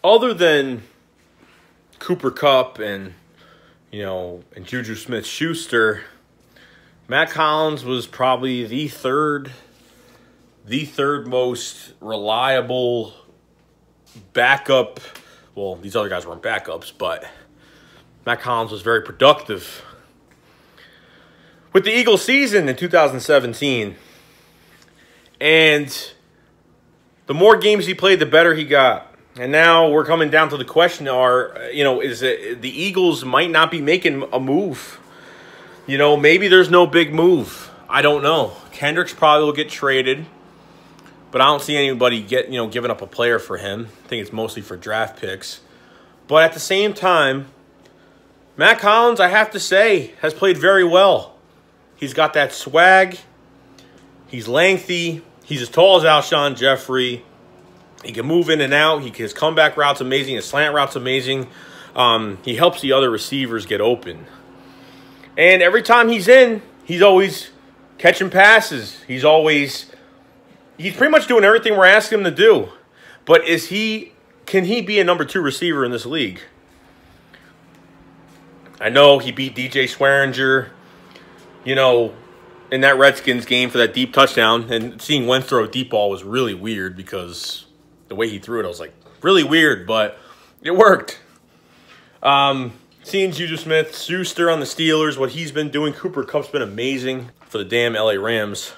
other than Cooper Kupp and, and Juju Smith-Schuster, Mack Hollins was probably the third most reliable backup. Well, these other guys weren't backups, but Mack Hollins was very productive with the Eagles season in 2017. And the more games he played, the better he got. And now we're coming down to the question, is it the Eagles might not be making a move? Maybe there's no big move. I don't know. Kendrick's probably will get traded, but I don't see anybody giving up a player for him. I think it's mostly for draft picks. But at the same time, Mack Hollins, I have to say, has played very well. He's got that swag. He's lengthy. He's as tall as Alshon Jeffrey. He can move in and out. His comeback route's amazing. His slant route's amazing. He helps the other receivers get open. And every time he's in, he's always catching passes. He's pretty much doing everything we're asking him to do. But can he be a number 2 receiver in this league? I know he beat DJ Swearinger, in that Redskins game for that deep touchdown. And seeing Wentz throw a deep ball was really weird because the way he threw it, I was like, really weird, but it worked. Seeing Juju Smith-Schuster on the Steelers, what he's been doing. Cooper Kupp's been amazing for the damn LA Rams.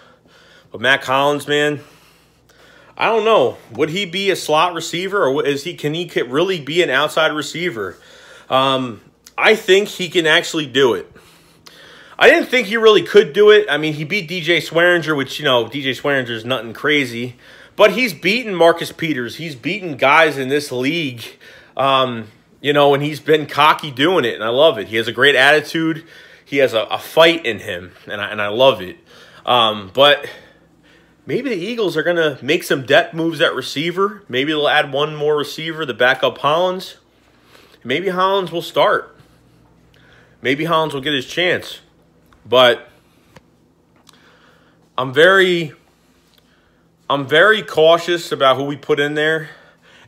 But Mack Hollins, man, I don't know. Would he be a slot receiver, or can he really be an outside receiver? I think he can actually do it. I didn't think he really could do it. I mean, he beat DJ Swearinger, which, DJ Swearinger is nothing crazy. But he's beaten Marcus Peters. He's beaten guys in this league, and he's been cocky doing it, and I love it. He has a great attitude. He has a fight in him, and I love it. But maybe the Eagles are going to make some depth moves at receiver. Maybe they'll add one more receiver to back up Hollins. Maybe Hollins will start. Maybe Hollins will get his chance. But I'm very cautious about who we put in there.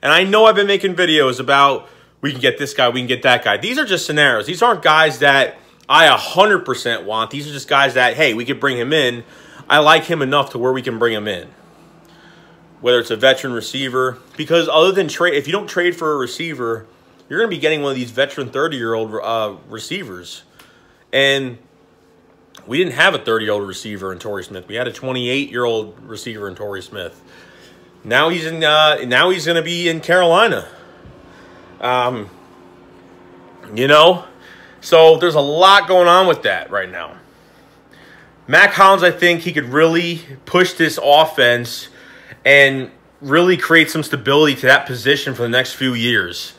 And I know I've been making videos about we can get this guy, we can get that guy. These are just scenarios. These aren't guys that I 100% want. These are just guys that, hey, we could bring him in. I like him enough to where we can bring him in. Whether it's a veteran receiver. Because other than trade, if you don't trade for a receiver, you're going to be getting one of these veteran 30-year-old receivers. And we didn't have a 30-year-old receiver in Torrey Smith. We had a 28-year-old receiver in Torrey Smith. Now he's in. Now he's going to be in Carolina. So there's a lot going on with that right now. Mack Hollins, I think he could really push this offense and really create some stability to that position for the next few years.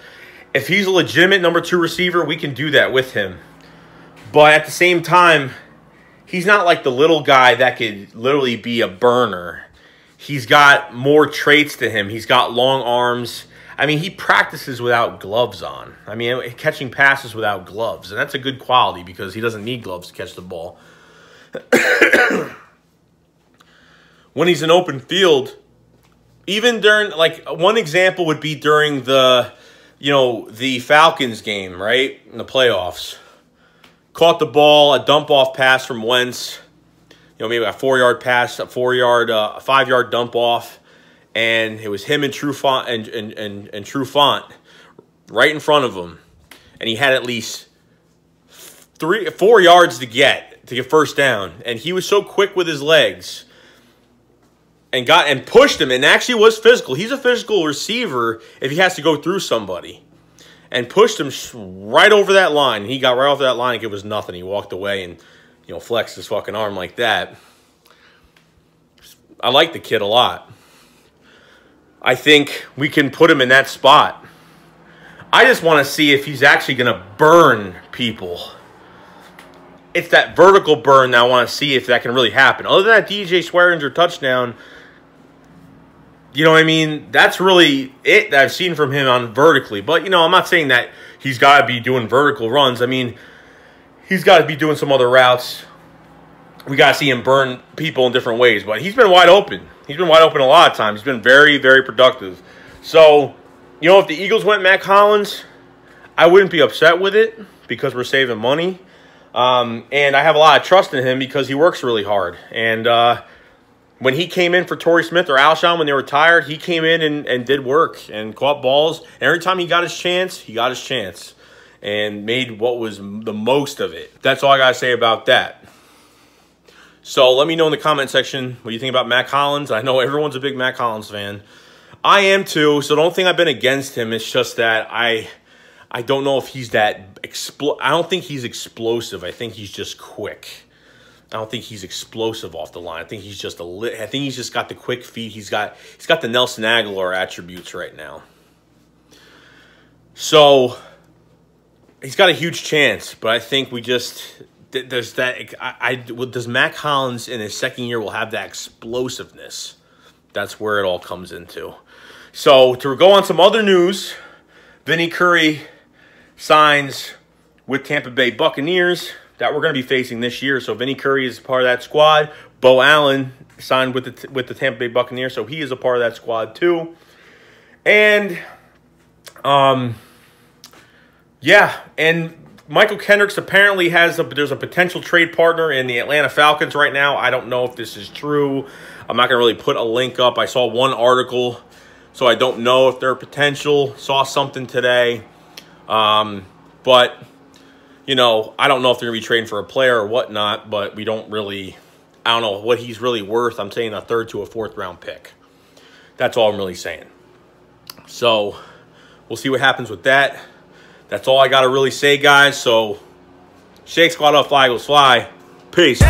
If he's a legitimate number 2 receiver, we can do that with him. But at the same time, he's not like the little guy that could literally be a burner. He's got more traits to him. He's got long arms. I mean, he practices without gloves on. I mean, catching passes without gloves. And that's a good quality because he doesn't need gloves to catch the ball. When he's in open field, even during, like, one example would be during the Falcons game, right? In the playoffs. Caught the ball, a dump-off pass from Wentz. Maybe a 4-yard pass, a 5-yard dump-off. And it was him and Trufant and Trufant right in front of him. And he had at least 4 yards to get first down. And he was so quick with his legs and pushed him and actually was physical. He's a physical receiver if he has to go through somebody. And pushed him right over that line. He got right off that line like it was nothing. He walked away and, flexed his fucking arm like that. I like the kid a lot. I think we can put him in that spot. I just want to see if he's actually going to burn people. It's that vertical burn that I want to see if that can really happen. Other than that DJ Swearinger touchdown, you know what I mean? That's really it that I've seen from him on vertically. But, I'm not saying that he's got to be doing vertical runs. I mean, he's got to be doing some other routes. We got to see him burn people in different ways. But he's been wide open. He's been wide open a lot of times. He's been very, very productive. So, You know, if the Eagles went Mack Hollins, I wouldn't be upset with it because we're saving money. And I have a lot of trust in him because he works really hard. And when he came in for Torrey Smith or Alshon when they were tired, he came in and did work and caught balls. And every time he got his chance, and made what was the most of it. That's all I got to say about that. So let me know in the comment section what you think about Mack Hollins. I know everyone's a big Mack Hollins fan. I am too, so don't think I've been against him. It's just that I don't know if he's that I don't think he's explosive. I think he's just quick. I don't think he's explosive off the line. I think he's just I think he's just got the quick feet. He's got the Nelson Aguilar attributes right now. So he's got a huge chance, but I think we just there's that. Does Mack Hollins in his second year will have that explosiveness? That's where it all comes into. So to go on some other news, Vinny Curry signs with Tampa Bay Buccaneers that we're going to be facing this year. So Vinny Curry is part of that squad. Bo Allen signed with the Tampa Bay Buccaneers, so he is a part of that squad too. And yeah, and Michael Kendricks apparently there's a potential trade partner in the Atlanta Falcons right now. I don't know if this is true. I'm not going to really put a link up. I saw one article, so I don't know if they're potential. Saw something today. But, you know, I don't know if they're going to be trading for a player or whatnot, but we don't really, I don't know what he's really worth. I'm saying a 3rd to a 4th round pick. That's all I'm really saying. So we'll see what happens with that. That's all I got to really say, guys. So, Shake Squad up, Fly Eagles Fly. Peace.